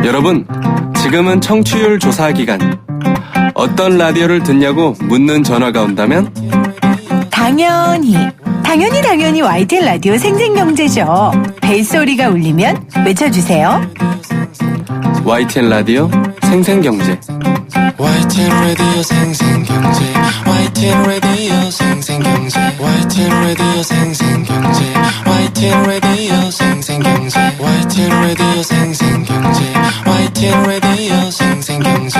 여러분, 지금은 청취율 조사 기간. 어떤 라디오를 듣냐고 묻는 전화가 온다면? 당연히 YTN 라디오 생생경제죠. 벨소리가 울리면 외쳐주세요. YTN 라디오 생생경제. YTN 라디오 생생경제. YTN 라디오 생생경제. YTN 라디오 생생경제. YTN 라디오 생생경제. YTN 라디오 생생경제. YTN 라디오 생생경제.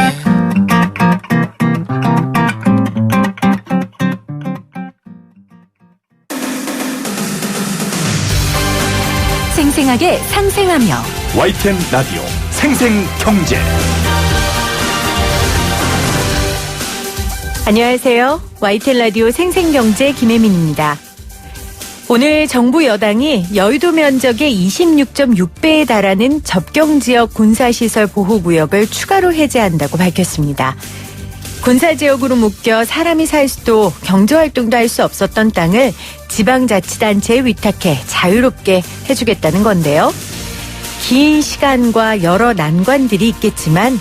생생하게 상생하며 YTN 라디오 생생경제. 안녕하세요. YTN 라디오 생생경제 김혜민입니다. 오늘 정부 여당이 여의도 면적의 26.6배에 달하는 접경지역 군사시설 보호구역을 추가로 해제한다고 밝혔습니다. 군사지역으로 묶여 사람이 살 수도 경제활동도 할 수 없었던 땅을 지방자치단체에 위탁해 자유롭게 해주겠다는 건데요. 긴 시간과 여러 난관들이 있겠지만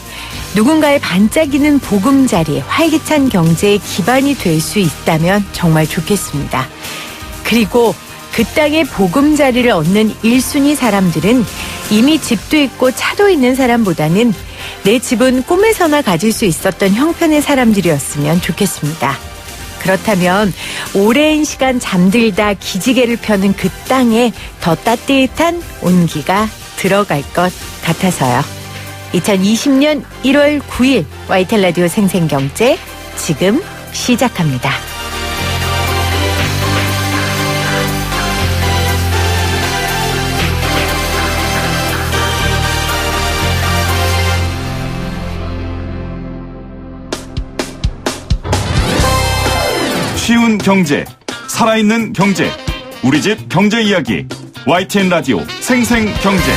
누군가의 반짝이는 보금자리, 활기찬 경제의 기반이 될 수 있다면 정말 좋겠습니다. 그리고 그 땅의 보금자리를 얻는 1순위 사람들은 이미 집도 있고 차도 있는 사람보다는 내 집은 꿈에서나 가질 수 있었던 형편의 사람들이었으면 좋겠습니다. 그렇다면 오랜 시간 잠들다 기지개를 펴는 그 땅에 더 따뜻한 온기가 들어갈 것 같아서요. 2020년 1월 9일 YTN 라디오 생생경제 지금 시작합니다. 쉬운 경제, 살아있는 경제, 우리 집 경제 이야기, YTN 라디오 생생경제.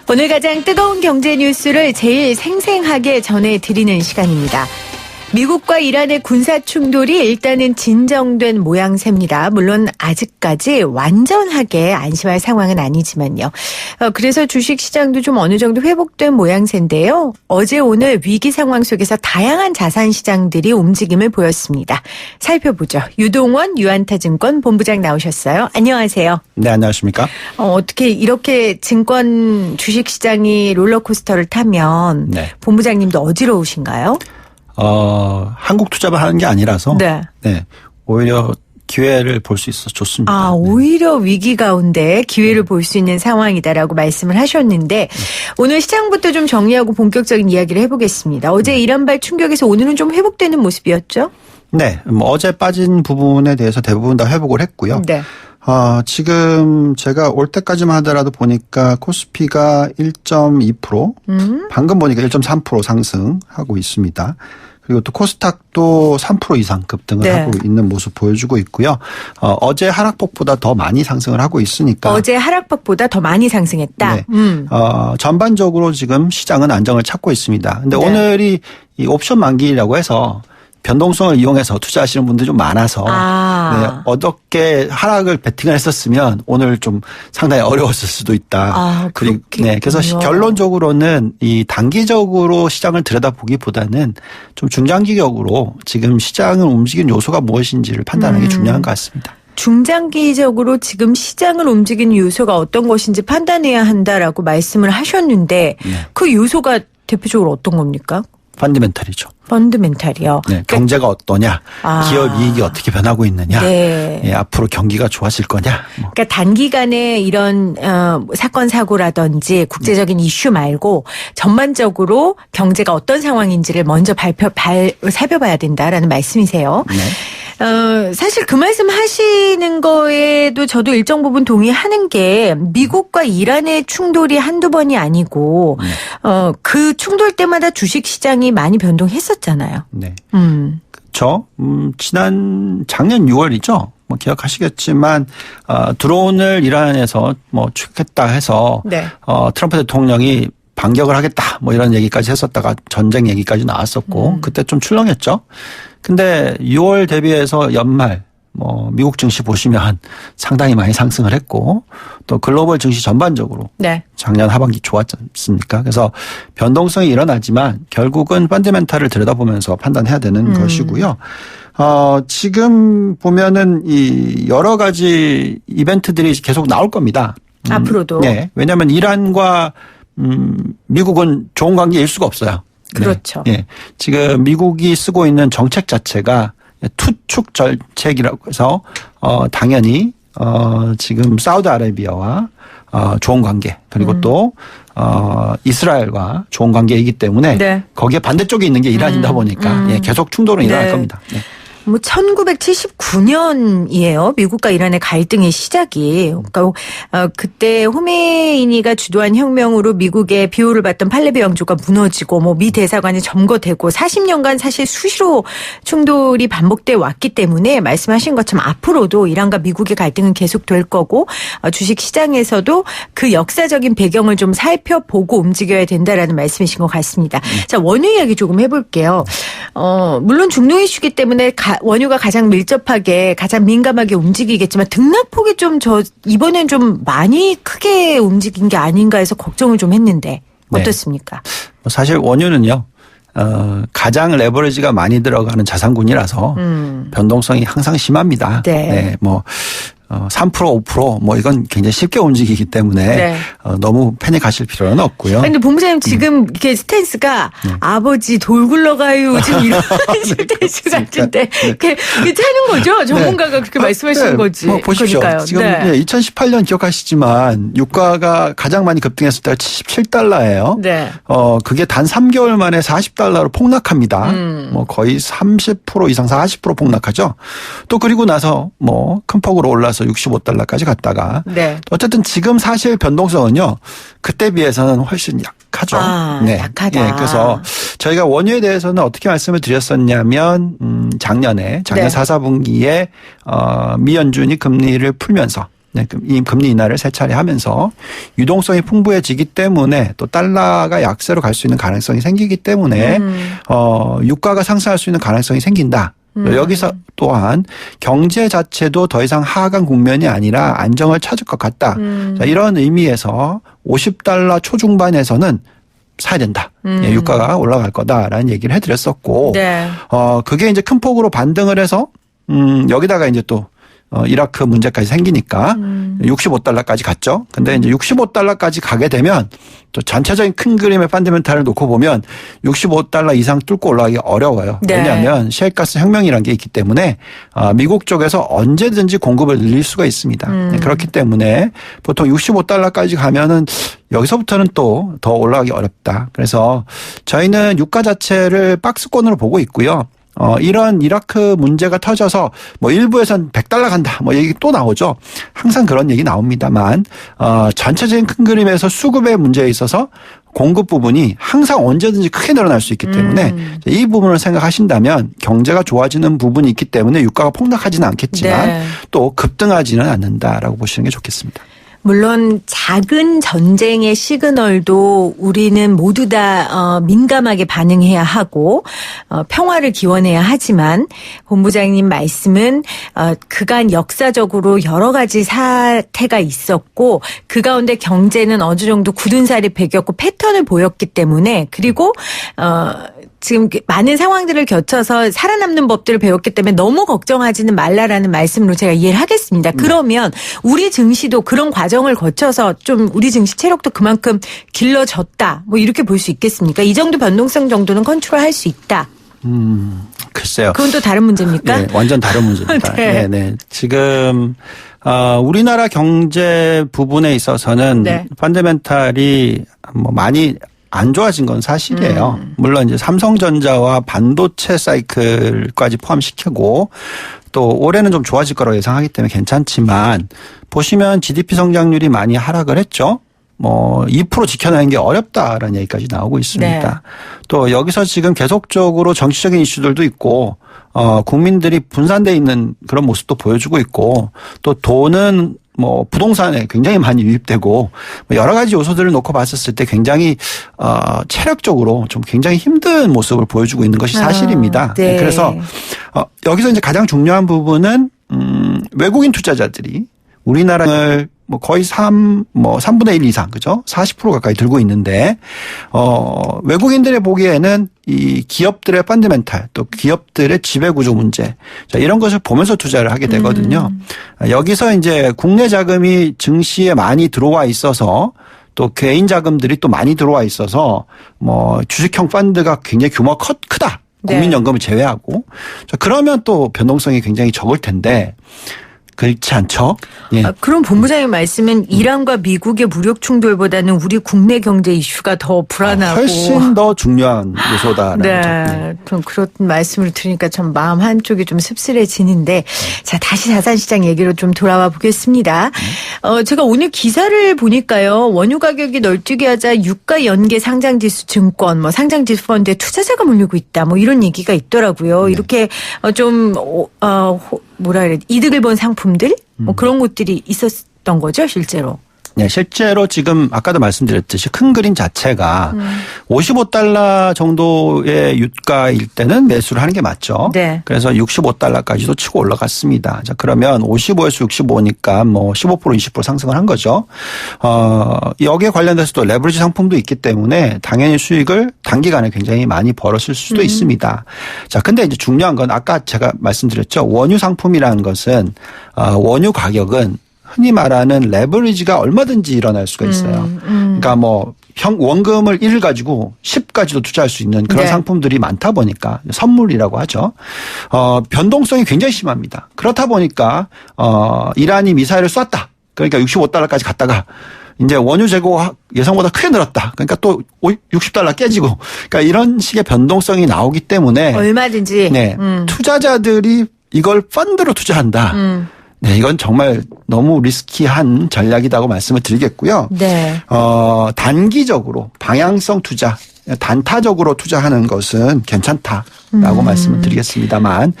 오늘 가장 뜨거운 경제 뉴스를 제일 생생하게 전해드리는 시간입니다. 미국과 이란의 군사 충돌이 일단은 진정된 모양새입니다. 물론 아직까지 완전하게 안심할 상황은 아니지만요. 그래서 주식시장도 좀 어느 정도 회복된 모양새인데요. 어제 오늘 위기 상황 속에서 다양한 자산시장들이 움직임을 보였습니다. 살펴보죠. 유동원 유안타증권 본부장 나오셨어요. 안녕하세요. 네, 안녕하십니까? 어떻게 이렇게 증권 주식시장이 롤러코스터를 타면 네. 본부장님도 어지러우신가요? 한국 투자만 하는 게 아니라서 네. 오히려 기회를 볼 수 있어서 좋습니다. 아, 오히려 위기 가운데 기회를 볼 수 있는 상황이다라고 말씀을 하셨는데 오늘 시장부터 좀 정리하고 본격적인 이야기를 해보겠습니다. 어제 이란발 충격에서 오늘은 좀 회복되는 모습이었죠? 네, 어제 빠진 부분에 대해서 대부분 다 회복을 했고요. 네. 지금 제가 올 때까지만 하더라도 보니까 코스피가 1.2%, 방금 보니까 1.3% 상승하고 있습니다. 그리고 또 코스닥도 3% 이상 급등을 네. 하고 있는 모습 보여주고 있고요. 어제 하락폭보다 더 많이 상승을 하고 있으니까. 어제 하락폭보다 더 많이 상승했다. 네. 전반적으로 지금 시장은 안정을 찾고 있습니다. 근데 네. 오늘이 이 옵션 만기라고 해서 변동성을 이용해서 투자하시는 분들이 좀 많아서 네, 어저께 하락을 베팅을 했었으면 오늘 좀 상당히 어려웠을 수도 있다. 그리고 네, 그래서 결론적으로는 이 단기적으로 시장을 들여다보기보다는 좀 중장기적으로 지금 시장을 움직이는 요소가 무엇인지를 판단하는 게 중요한 것 같습니다. 중장기적으로 지금 시장을 움직이는 요소가 어떤 것인지 판단해야 한다라고 말씀을 하셨는데 그 요소가 대표적으로 어떤 겁니까? 펀더멘털이죠. 펀더멘털이요. 네, 경제가 어떠냐, 기업 이익이 어떻게 변하고 있느냐, 네. 예, 앞으로 경기가 좋아질 거냐. 그러니까 단기간에 이런 사건 사고라든지 국제적인 이슈 말고 전반적으로 경제가 어떤 상황인지를 먼저 살펴봐야 된다라는 말씀이세요. 네. 사실 그 말씀 하시는 거에도 저도 일정 부분 동의하는 게 미국과 이란의 충돌이 한두 번이 아니고 그 충돌 때마다 주식시장이 많이 변동했었잖아요. 네. 그렇죠. 작년 6월이죠. 뭐 기억하시겠지만 드론을 이란에서 뭐 추격했다 해서 네. 트럼프 대통령이 반격을 하겠다 뭐 이런 얘기까지 했었다가 전쟁 얘기까지 나왔었고 그때 좀 출렁였죠. 근데 6월 대비해서 연말 뭐 미국 증시 보시면 상당히 많이 상승을 했고 또 글로벌 증시 전반적으로 네. 작년 하반기 좋았지 않습니까? 그래서 변동성이 일어나지만 결국은 펀더멘탈을 들여다보면서 판단해야 되는 것이고요. 지금 보면은 이 여러 가지 이벤트들이 계속 나올 겁니다. 앞으로도. 네. 왜냐하면 이란과 미국은 좋은 관계일 수가 없어요. 그렇죠. 네. 지금 미국이 쓰고 있는 정책 자체가 투축 정책이라고 해서 당연히 지금 사우디아라비아와 좋은 관계 그리고 또 이스라엘과 좋은 관계이기 때문에 네. 거기에 반대쪽에 있는 게 이란이다 보니까 예, 계속 충돌은 일어날 네. 겁니다. 네. 뭐 1979년이에요. 미국과 이란의 갈등의 시작이. 그러니까 그때 호메이니가 주도한 혁명으로 미국의 비호를 받던 팔레비 왕조가 무너지고 뭐 미 대사관이 점거되고 40년간 사실 수시로 충돌이 반복돼 왔기 때문에 말씀하신 것처럼 앞으로도 이란과 미국의 갈등은 계속될 거고 주식 시장에서도 그 역사적인 배경을 좀 살펴보고 움직여야 된다라는 말씀이신 것 같습니다. 자, 원유 이야기 조금 해볼게요. 물론 중동 이슈기 때문에 원유가 가장 밀접하게 가장 민감하게 움직이겠지만 등락폭이 좀 이번엔 좀 많이 크게 움직인 게 아닌가 해서 걱정을 좀 했는데 어떻습니까? 네. 사실 원유는요. 가장 레버리지가 많이 들어가는 자산군이라서 변동성이 항상 심합니다. 네. 네. 뭐 3% 5% 뭐 이건 굉장히 쉽게 움직이기 때문에 네. 너무 패닉하실 필요는 없고요. 그런데 본부장님 지금 이렇게 스탠스가 아버지 돌 굴러가요 지금 이런 스탠스 같은데 괜찮은 거죠? 전문가가 그렇게 말씀하시는 거지. 뭐 보십시오. 그러니까요. 지금 네. 2018년 기억하시지만 유가가 가장 많이 급등했을 때가 77달러예요. 네. 그게 단 3개월 만에 40달러로 폭락합니다. 뭐 거의 30% 이상 40% 폭락하죠. 또 그리고 나서 뭐 큰 폭으로 올라서 65달러까지 갔다가 네. 어쨌든 지금 사실 변동성은요. 그때 비해서는 훨씬 약하죠. 네. 약하다. 네, 그래서 저희가 원유에 대해서는 어떻게 말씀을 드렸었냐면 작년 네. 4, 4분기에 미 연준이 금리를 풀면서 이 금리 인하를 세 차례 하면서 유동성이 풍부해지기 때문에 또 달러가 약세로 갈 수 있는 가능성이 생기기 때문에 유가가 상승할 수 있는 가능성이 생긴다. 여기서 또한 경제 자체도 더 이상 하강 국면이 아니라 안정을 찾을 것 같다. 자, 이런 의미에서 50달러 초중반에서는 사야 된다. 예, 유가가 올라갈 거다라는 얘기를 해드렸었고, 네. 그게 이제 큰 폭으로 반등을 해서 여기다가 이제 또 이라크 문제까지 생기니까 65달러까지 갔죠. 근데 이제 65달러까지 가게 되면 또 전체적인 큰 그림의 펀더멘탈을 놓고 보면 65달러 이상 뚫고 올라가기 어려워요. 네. 왜냐하면 셰일가스 혁명이라는 게 있기 때문에 미국 쪽에서 언제든지 공급을 늘릴 수가 있습니다. 그렇기 때문에 보통 65달러까지 가면은 여기서부터는 또 더 올라가기 어렵다. 그래서 저희는 유가 자체를 박스권으로 보고 있고요. 이런 이라크 문제가 터져서 뭐 일부에선 100달러 간다 뭐 얘기 또 나오죠. 항상 그런 얘기 나옵니다만 전체적인 큰 그림에서 수급의 문제에 있어서 공급 부분이 항상 언제든지 크게 늘어날 수 있기 때문에 이 부분을 생각하신다면 경제가 좋아지는 부분이 있기 때문에 유가가 폭락하지는 않겠지만 네. 또 급등하지는 않는다라고 보시는 게 좋겠습니다. 물론 작은 전쟁의 시그널도 우리는 모두 다 민감하게 반응해야 하고 평화를 기원해야 하지만 본부장님 말씀은 그간 역사적으로 여러 가지 사태가 있었고 그 가운데 경제는 어느 정도 굳은 살이 배겼고 패턴을 보였기 때문에 그리고 지금 많은 상황들을 거쳐서 살아남는 법들을 배웠기 때문에 너무 걱정하지는 말라라는 말씀으로 제가 이해를 하겠습니다. 그러면 우리 증시도 그런 과정을 거쳐서 좀 우리 증시 체력도 그만큼 길러졌다. 뭐 이렇게 볼 수 있겠습니까? 이 정도 변동성 정도는 컨트롤할 수 있다. 글쎄요. 그건 또 다른 문제입니까? 네, 완전 다른 문제입니다. 네. 네. 지금 우리나라 경제 부분에 있어서는 네. 펀더멘탈이 뭐 많이 안 좋아진 건 사실이에요. 물론 이제 삼성전자와 반도체 사이클까지 포함시키고 또 올해는 좀 좋아질 거라고 예상하기 때문에 괜찮지만 보시면 GDP 성장률이 많이 하락을 했죠. 뭐 2% 지켜내는 게 어렵다라는 얘기까지 나오고 있습니다. 네. 또 여기서 지금 계속적으로 정치적인 이슈들도 있고 국민들이 분산돼 있는 그런 모습도 보여주고 있고 또 돈은 뭐 부동산에 굉장히 많이 유입되고 여러 가지 요소들을 놓고 봤었을 때 굉장히 체력적으로 좀 굉장히 힘든 모습을 보여주고 있는 것이 사실입니다. 네. 그래서 여기서 이제 가장 중요한 부분은 외국인 투자자들이 우리나라를 뭐 거의 3분의 1 이상, 그죠? 40% 가까이 들고 있는데, 외국인들의 보기에는 이 기업들의 펀더멘탈, 또 기업들의 지배구조 문제, 자, 이런 것을 보면서 투자를 하게 되거든요. 여기서 이제 국내 자금이 증시에 많이 들어와 있어서 또 개인 자금들이 또 많이 들어와 있어서 뭐 주식형 펀드가 굉장히 규모가 크다. 국민연금을 제외하고. 자, 그러면 또 변동성이 굉장히 적을 텐데, 그렇지 않죠? 예. 그럼 본부장님 말씀은 이란과 미국의 무력 충돌보다는 우리 국내 경제 이슈가 더 불안하고 훨씬 더 중요한 요소다라는 네, 거죠. 좀 그런 말씀을 들으니까 참 마음 한쪽이 좀 씁쓸해지는데 자 다시 자산시장 얘기로 좀 돌아와 보겠습니다. 제가 오늘 기사를 보니까요. 원유 가격이 널뛰게 하자 유가 연계 상장지수 증권 뭐 상장지수 펀드에 투자자가 몰리고 있다 뭐 이런 얘기가 있더라고요. 네. 이렇게 좀 뭐라 그래 이득을 본 상품들 뭐 그런 것들이 있었던 거죠 실제로. 네, 실제로 지금 아까도 말씀드렸듯이 큰 그림 자체가 55달러 정도의 유가일 때는 매수를 하는 게 맞죠. 네. 그래서 65달러까지도 치고 올라갔습니다. 자, 그러면 55에서 65니까 뭐 15% 20% 상승을 한 거죠. 여기에 관련돼서도 레버리지 상품도 있기 때문에 당연히 수익을 단기간에 굉장히 많이 벌었을 수도 있습니다. 자, 근데 이제 중요한 건 아까 제가 말씀드렸죠. 원유 상품이라는 것은 원유 가격은 흔히 말하는 레버리지가 얼마든지 일어날 수가 있어요. 그러니까 뭐 원금을 1을 가지고 10까지도 투자할 수 있는 그런 네. 상품들이 많다 보니까 선물이라고 하죠. 변동성이 굉장히 심합니다. 그렇다 보니까 이란이 미사일을 쐈다. 그러니까 65달러까지 갔다가 이제 원유 재고 예상보다 크게 늘었다. 그러니까 또 60달러 깨지고 그러니까 이런 식의 변동성이 나오기 때문에 얼마든지 네, 투자자들이 이걸 펀드로 투자한다. 네, 이건 정말 너무 리스키한 전략이라고 말씀을 드리겠고요. 네. 단기적으로 방향성 투자, 단타적으로 투자하는 것은 괜찮다라고 말씀을 드리겠습니다만,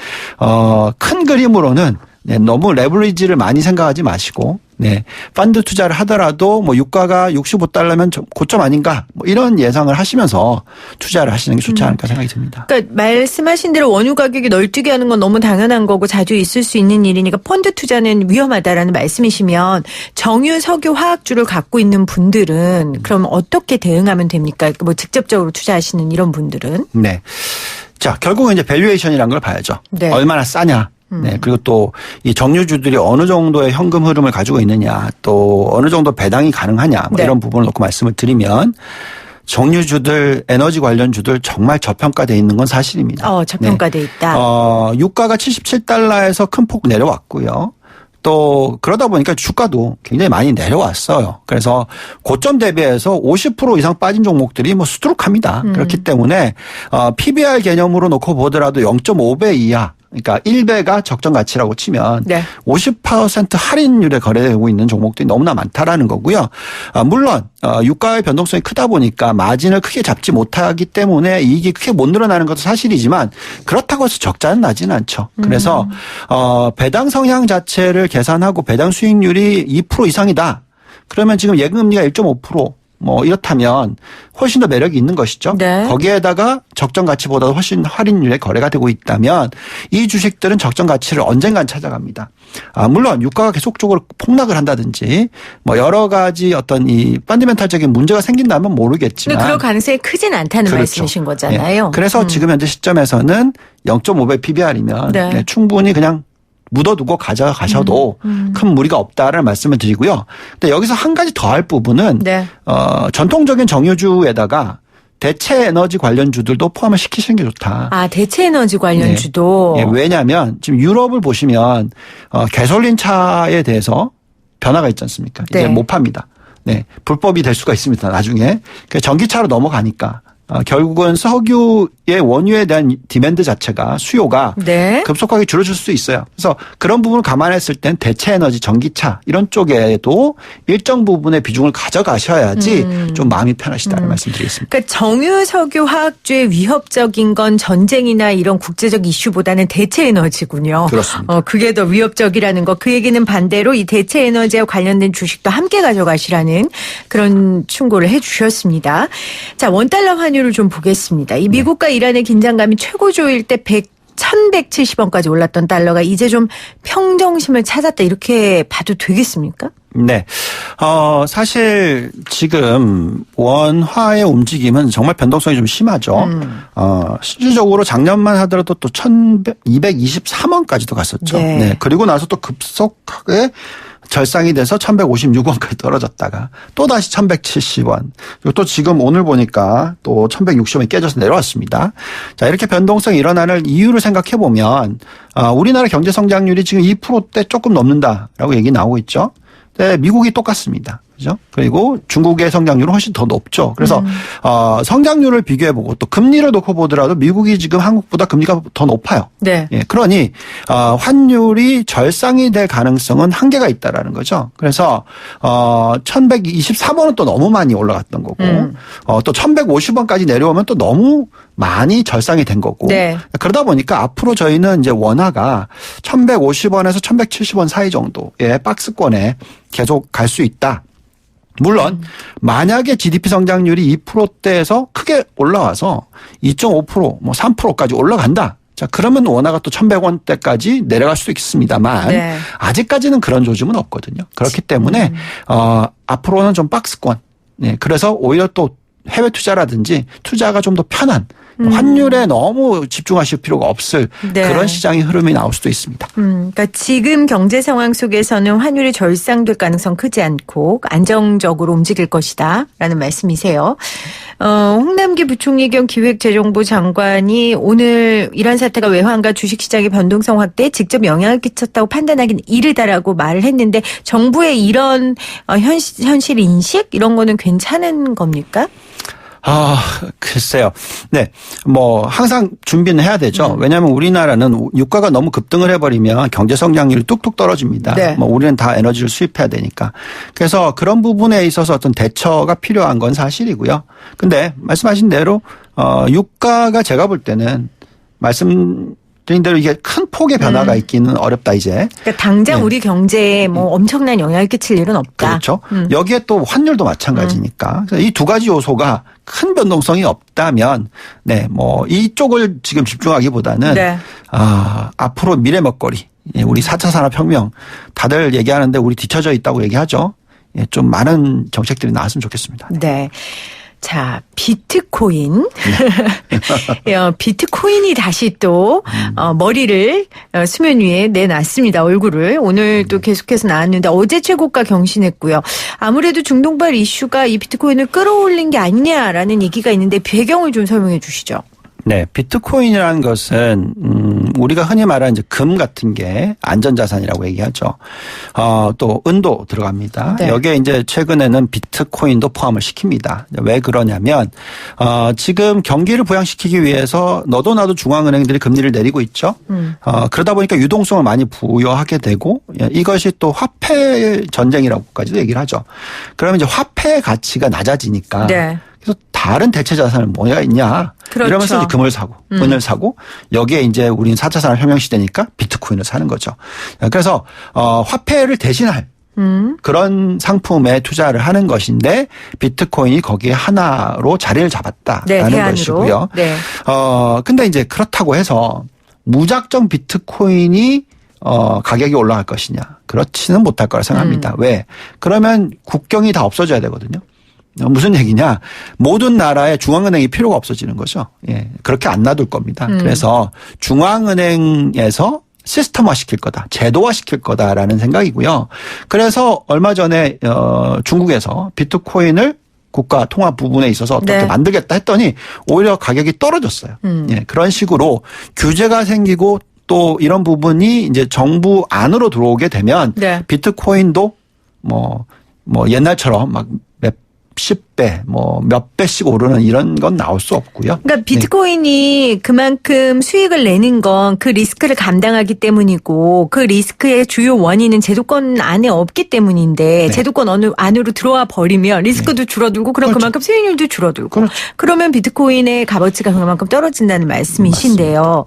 큰 그림으로는 네, 너무 레버리지를 많이 생각하지 마시고, 네, 펀드 투자를 하더라도 뭐 유가가 65달러면 고점 아닌가, 뭐 이런 예상을 하시면서 투자를 하시는 게 좋지 않을까 생각이 듭니다. 그러니까 말씀하신 대로 원유 가격이 널뛰게 하는 건 너무 당연한 거고 자주 있을 수 있는 일이니까 펀드 투자는 위험하다라는 말씀이시면 정유, 석유, 화학주를 갖고 있는 분들은 그럼 어떻게 대응하면 됩니까? 뭐 직접적으로 투자하시는 이런 분들은? 네. 자, 결국은 이제 밸류에이션이라는 걸 봐야죠. 네. 얼마나 싸냐. 네. 그리고 또 이 정유주들이 어느 정도의 현금 흐름을 가지고 있느냐, 또 어느 정도 배당이 가능하냐, 뭐 네. 이런 부분을 놓고 말씀을 드리면 정유주들, 에너지 관련주들 정말 저평가돼 있는 건 사실입니다. 저평가돼 있다. 유가가 77달러에서 큰 폭 내려왔고요. 또 그러다 보니까 주가도 굉장히 많이 내려왔어요. 그래서 고점 대비해서 50% 이상 빠진 종목들이 뭐 수두룩합니다. 그렇기 때문에 PBR 개념으로 놓고 보더라도 0.5배 이하, 그러니까 1배가 적정 가치라고 치면 네. 50% 할인율에 거래되고 있는 종목들이 너무나 많다라는 거고요. 물론 유가의 변동성이 크다 보니까 마진을 크게 잡지 못하기 때문에 이익이 크게 못 늘어나는 것도 사실이지만 그렇다고 해서 적자는 나지는 않죠. 그래서 배당 성향 자체를 계산하고 배당 수익률이 2% 이상이다. 그러면 지금 예금금리가 1.5% 뭐 이렇다면 훨씬 더 매력이 있는 것이죠. 네. 거기에다가 적정 가치보다 훨씬 할인율에 거래가 되고 있다면 이 주식들은 적정 가치를 언젠간 찾아갑니다. 물론 유가가 계속적으로 폭락을 한다든지 뭐 여러 가지 어떤 이 펀더멘탈적인 문제가 생긴다면 모르겠지만 그럴 가능성이 크진 않다는 그렇죠. 말씀이신 거잖아요. 네. 그래서 지금 현재 시점에서는 0.5배 PBR이면 네. 충분히 그냥 묻어두고 가져가셔도 큰 무리가 없다라는 말씀을 드리고요. 근데 여기서 한 가지 더 할 부분은 네. 전통적인 정유주에다가 대체 에너지 관련주들도 포함을 시키시는 게 좋다. 대체 에너지 관련주도. 네. 왜냐하면 지금 유럽을 보시면 가솔린 차에 대해서 변화가 있지 않습니까? 이제 네. 못 팝니다. 네, 불법이 될 수가 있습니다. 나중에 전기차로 넘어가니까. 결국은 석유의 원유에 대한 디맨드 자체가 수요가 네. 급속하게 줄어들 수 있어요. 그래서 그런 부분을 감안했을 땐 대체 에너지, 전기차 이런 쪽에도 일정 부분의 비중을 가져가셔야지 좀 마음이 편하시다는 말씀드리겠습니다. 그러니까 정유, 석유, 화학주의 위협적인 건 전쟁이나 이런 국제적 이슈보다는 대체 에너지군요. 그렇습니다. 그게 더 위협적이라는 거. 그 얘기는 반대로 이 대체 에너지와 관련된 주식도 함께 가져가시라는 그런 충고를 해 주셨습니다. 자, 원달러 환율을 좀 보겠습니다. 이 미국과 이란의 긴장감이 최고조일 때 1170원까지 올랐던 달러가 이제 좀 평정심을 찾았다 이렇게 봐도 되겠습니까? 네. 사실 지금 원화의 움직임은 정말 변동성이 좀 심하죠. 실질적으로 작년만 하더라도 또 1223원까지도 갔었죠. 네. 네. 그리고 나서 또 급속하게 절상이 돼서 1156원까지 떨어졌다가 또 다시 1170원. 그리고 또 지금 오늘 보니까 또 1160원이 깨져서 내려왔습니다. 자, 이렇게 변동성이 일어나는 이유를 생각해 보면 우리나라 경제 성장률이 지금 2%대 조금 넘는다라고 얘기 나오고 있죠. 네, 미국이 똑같습니다. 그죠? 그리고 중국의 성장률은 훨씬 더 높죠. 그래서 성장률을 비교해보고 또 금리를 놓고 보더라도 미국이 지금 한국보다 금리가 더 높아요. 네. 예, 그러니 환율이 절상이 될 가능성은 한계가 있다라는 거죠. 그래서 1123원은 또 너무 많이 올라갔던 거고 또 1150원까지 내려오면 또 너무 많이 절상이 된 거고. 네. 그러다 보니까 앞으로 저희는 이제 원화가 1150원에서 1170원 사이 정도의 박스권에 계속 갈 수 있다. 물론 만약에 GDP 성장률이 2%대에서 크게 올라와서 2.5% 뭐 3%까지 올라간다. 자, 그러면 원화가 또 1100원대까지 내려갈 수도 있습니다만 네. 아직까지는 그런 조짐은 없거든요. 그렇기 때문에 앞으로는 좀 박스권. 네, 그래서 오히려 또 해외 투자라든지 투자가 좀 더 편한 환율에 너무 집중하실 필요가 없을 네. 그런 시장의 흐름이 나올 수도 있습니다. 그러니까 지금 경제 상황 속에서는 환율이 절상될 가능성 크지 않고 안정적으로 움직일 것이다라는 말씀이세요. 홍남기 부총리 겸 기획재정부 장관이 오늘 이란 사태가 외환과 주식시장의 변동성 확대에 직접 영향을 끼쳤다고 판단하기는 이르다라고 말을 했는데 정부의 이런 현실 인식 이런 거는 괜찮은 겁니까? 글쎄요. 네. 뭐, 항상 준비는 해야 되죠. 왜냐하면 우리나라는 유가가 너무 급등을 해버리면 경제 성장률이 뚝뚝 떨어집니다. 네. 뭐, 우리는 다 에너지를 수입해야 되니까. 그래서 그런 부분에 있어서 어떤 대처가 필요한 건 사실이고요. 근데 말씀하신 대로, 유가가 제가 볼 때는 말씀드린 대로 이게 큰 폭의 변화가 있기는 어렵다, 이제. 그러니까 당장 네. 우리 경제에 뭐 엄청난 영향을 끼칠 일은 없다. 그렇죠. 여기에 또 환율도 마찬가지니까. 그래서 이 두 가지 요소가 큰 변동성이 없다면, 네, 뭐, 이쪽을 지금 집중하기보다는, 네. 앞으로 미래 먹거리, 예, 우리 4차 산업혁명, 다들 얘기하는데 우리 뒤처져 있다고 얘기하죠. 예, 좀 많은 정책들이 나왔으면 좋겠습니다. 네. 자, 비트코인. 비트코인이 다시 또, 머리를 수면 위에 내놨습니다. 얼굴을. 오늘 또 계속해서 나왔는데 어제 최고가 경신했고요. 아무래도 중동발 이슈가 이 비트코인을 끌어올린 게 아니냐라는 얘기가 있는데 배경을 좀 설명해 주시죠. 네, 비트코인이라는 것은 우리가 흔히 말하는 이제 금 같은 게 안전자산이라고 얘기하죠. 또 은도 들어갑니다. 네. 여기에 이제 최근에는 비트코인도 포함을 시킵니다. 왜 그러냐면 지금 경기를 부양시키기 위해서 너도 나도 중앙은행들이 금리를 내리고 있죠. 그러다 보니까 유동성을 많이 부여하게 되고 이것이 또 화폐 전쟁이라고까지도 얘기를 하죠. 그러면 이제 화폐의 가치가 낮아지니까. 네. 그래서 다른 대체 자산은 뭐가 있냐. 그렇죠. 이러면서 이제 금을 사고 은을 사고 여기에 이제 우리는 4차 산업혁명 시대니까 비트코인을 사는 거죠. 그래서 화폐를 대신할 그런 상품에 투자를 하는 것인데 비트코인이 거기에 하나로 자리를 잡았다라는 네, 것이고요. 네. 근데 이제 그렇다고 해서 무작정 비트코인이 가격이 올라갈 것이냐. 그렇지는 못할 거라 생각합니다. 왜? 그러면 국경이 다 없어져야 되거든요. 무슨 얘기냐. 모든 나라에 중앙은행이 필요가 없어지는 거죠. 예. 그렇게 안 놔둘 겁니다. 그래서 중앙은행에서 시스템화 시킬 거다. 제도화 시킬 거다라는 생각이고요. 그래서 얼마 전에 중국에서 비트코인을 국가 통화 부분에 있어서 어떻게 네. 만들겠다 했더니 오히려 가격이 떨어졌어요. 예. 그런 식으로 규제가 생기고 또 이런 부분이 이제 정부 안으로 들어오게 되면 네. 비트코인도 뭐 옛날처럼 막 몇십 배, 몇 배씩 오르는 이런 건 나올 수 없고요. 그러니까 비트코인이 그만큼 수익을 내는 건 그 리스크를 감당하기 때문이고 그 리스크의 주요 원인은 제도권 안에 없기 때문인데 네. 제도권 안으로 들어와 버리면 리스크도 줄어들고 그럼 그렇죠. 그만큼 수익률도 줄어들고 그렇죠. 그러면 비트코인의 값어치가 그만큼 떨어진다는 말씀이신데요.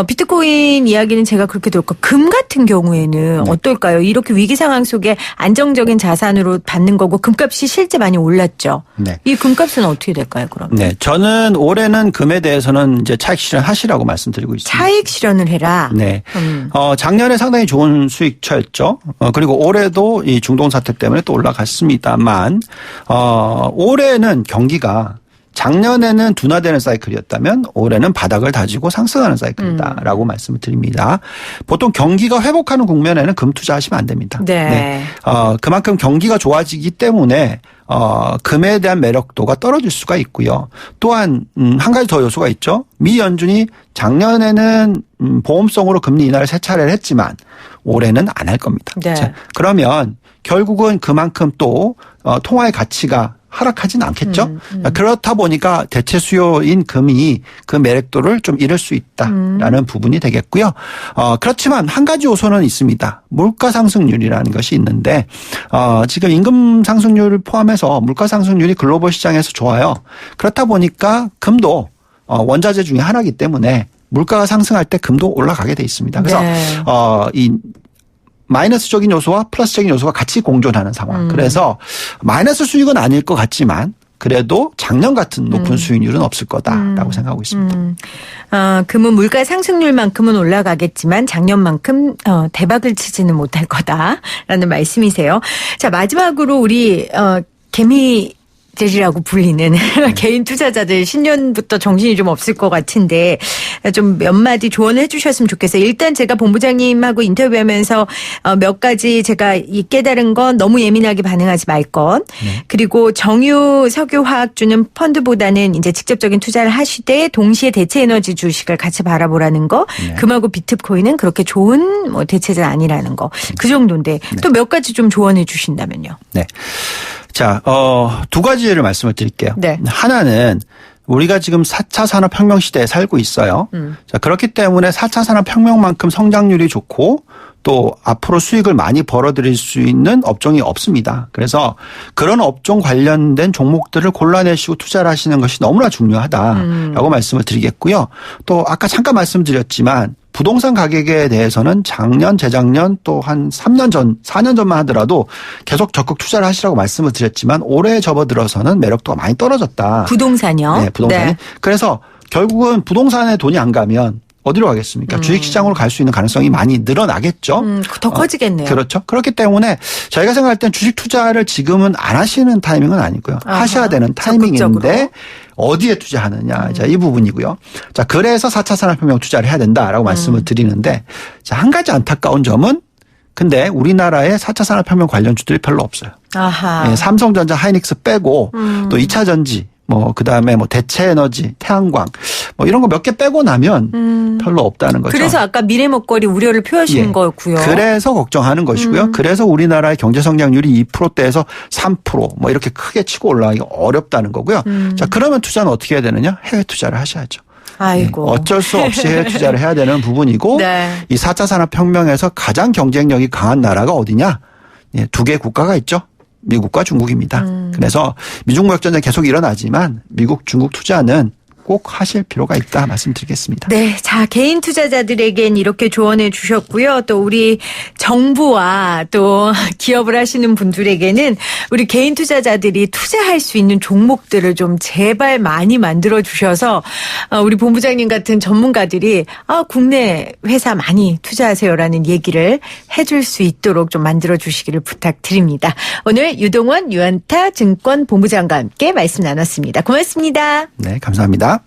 비트코인 이야기는 제가 그렇게 들었고 금 같은 경우에는 어떨까요? 이렇게 위기 상황 속에 안정적인 자산으로 받는 거고 금값이 실제 많이 올랐죠. 그렇죠? 네. 이 금값은 어떻게 될까요, 그럼? 네. 저는 올해는 금에 대해서는 이제 차익 실현하시라고 말씀드리고 있습니다. 차익 실현을 해라? 네. 작년에 상당히 좋은 수익처였죠. 그리고 올해도 이 중동 사태 때문에 또 올라갔습니다만, 올해는 경기가 작년에는 둔화되는 사이클이었다면 올해는 바닥을 다지고 상승하는 사이클이다라고 말씀을 드립니다. 보통 경기가 회복하는 국면에는 금 투자하시면 안 됩니다. 네. 그만큼 경기가 좋아지기 때문에 금에 대한 매력도가 떨어질 수가 있고요. 또한 한 가지 더 요소가 있죠. 미 연준이 작년에는 보험성으로 금리 인하를 3차례를 했지만 올해는 안 할 겁니다. 네. 자, 그러면 결국은 그만큼 또 통화의 가치가 하락하진 않겠죠. 그렇다 보니까 대체 수요인 금이 그 매력도를 좀 잃을 수 있다라는 부분이 되겠고요. 그렇지만 한 가지 요소는 있습니다. 물가 상승률이라는 것이 있는데 지금 임금 상승률을 포함해서 물가 상승률이 글로벌 시장에서 좋아요. 그렇다 보니까 금도 원자재 중에 하나이기 때문에 물가가 상승할 때 금도 올라가게 돼 있습니다. 그래서 네. 이 마이너스적인 요소와 플러스적인 요소가 같이 공존하는 상황. 그래서 마이너스 수익은 아닐 것 같지만 그래도 작년 같은 높은 수익률은 없을 거다라고 생각하고 있습니다. 금은 물가 상승률만큼은 올라가겠지만 작년만큼 대박을 치지는 못할 거다라는 말씀이세요. 자, 마지막으로 우리 개미들이라고 불리는 개인 투자자들 신년부터 정신이 좀 없을 것 같은데 좀 몇 마디 조언을 해 주셨으면 좋겠어요. 일단 제가 본부장님하고 인터뷰하면서 몇 가지 제가 깨달은 건 너무 예민하게 반응하지 말 것. 그리고 정유 석유화학주는 펀드보다는 이제 직접적인 투자를 하시되 동시에 대체에너지 주식을 같이 바라보라는 거. 금하고 비트코인은 그렇게 좋은 뭐 대체는 아니라는 거. 그 정도인데 또 몇 가지 좀 조언해 주신다면요. 네. 자, 두 가지를 말씀을 드릴게요. 네. 하나는 우리가 지금 4차 산업혁명 시대에 살고 있어요. 자, 그렇기 때문에 4차 산업혁명만큼 성장률이 좋고 또 앞으로 수익을 많이 벌어들일 수 있는 업종이 없습니다. 그래서 그런 업종 관련된 종목들을 골라내시고 투자를 하시는 것이 너무나 중요하다라고 말씀을 드리겠고요. 또 아까 잠깐 말씀드렸지만 부동산 가격에 대해서는 작년, 재작년 또 한 3년 전, 4년 전만 하더라도 계속 적극 투자를 하시라고 말씀을 드렸지만 올해 접어들어서는 매력도가 많이 떨어졌다. 부동산이요? 네, 부동산이. 네. 그래서 결국은 부동산에 돈이 안 가면 어디로 가겠습니까? 주식시장으로 갈 수 있는 가능성이 많이 늘어나겠죠. 더 커지겠네요. 그렇죠. 그렇기 때문에 저희가 생각할 땐 주식 투자를 지금은 안 하시는 타이밍은 아니고요. 하셔야 되는 타이밍인데 적극적으로. 어디에 투자하느냐. 자, 이 부분이고요. 자, 그래서 4차 산업혁명 투자를 해야 된다라고 말씀을 드리는데 자, 한 가지 안타까운 점은 근데 우리나라에 4차 산업혁명 관련주들이 별로 없어요. 아하. 예, 삼성전자, 하이닉스 빼고 또 2차 전지 그다음에 대체에너지, 태양광, 이런 거 몇 개 빼고 나면 별로 없다는 거죠. 그래서 아까 미래 먹거리 우려를 표하신 거고요. 그래서 걱정하는 것이고요. 그래서 우리나라의 경제 성장률이 2%대에서 3% 이렇게 크게 치고 올라가기 어렵다는 거고요. 자, 그러면 투자는 어떻게 해야 되느냐? 해외 투자를 하셔야죠. 아이고. 네, 어쩔 수 없이 해외 투자를 해야 되는 부분이고 네. 이 4차 산업혁명에서 가장 경쟁력이 강한 나라가 어디냐? 예, 2개 국가가 있죠. 미국과 중국입니다. 그래서 미중무역 전쟁 계속 일어나지만 미국, 중국 투자는 꼭 하실 필요가 있다 말씀드리겠습니다. 네. 자, 개인 투자자들에겐 이렇게 조언해 주셨고요. 또 우리 정부와 또 기업을 하시는 분들에게는 우리 개인 투자자들이 투자할 수 있는 종목들을 좀 제발 많이 만들어 주셔서 우리 본부장님 같은 전문가들이 국내 회사 많이 투자하세요라는 얘기를 해줄 수 있도록 좀 만들어 주시기를 부탁드립니다. 오늘 유동원 유한타 증권 본부장과 함께 말씀 나눴습니다. 고맙습니다. 네, 감사합니다.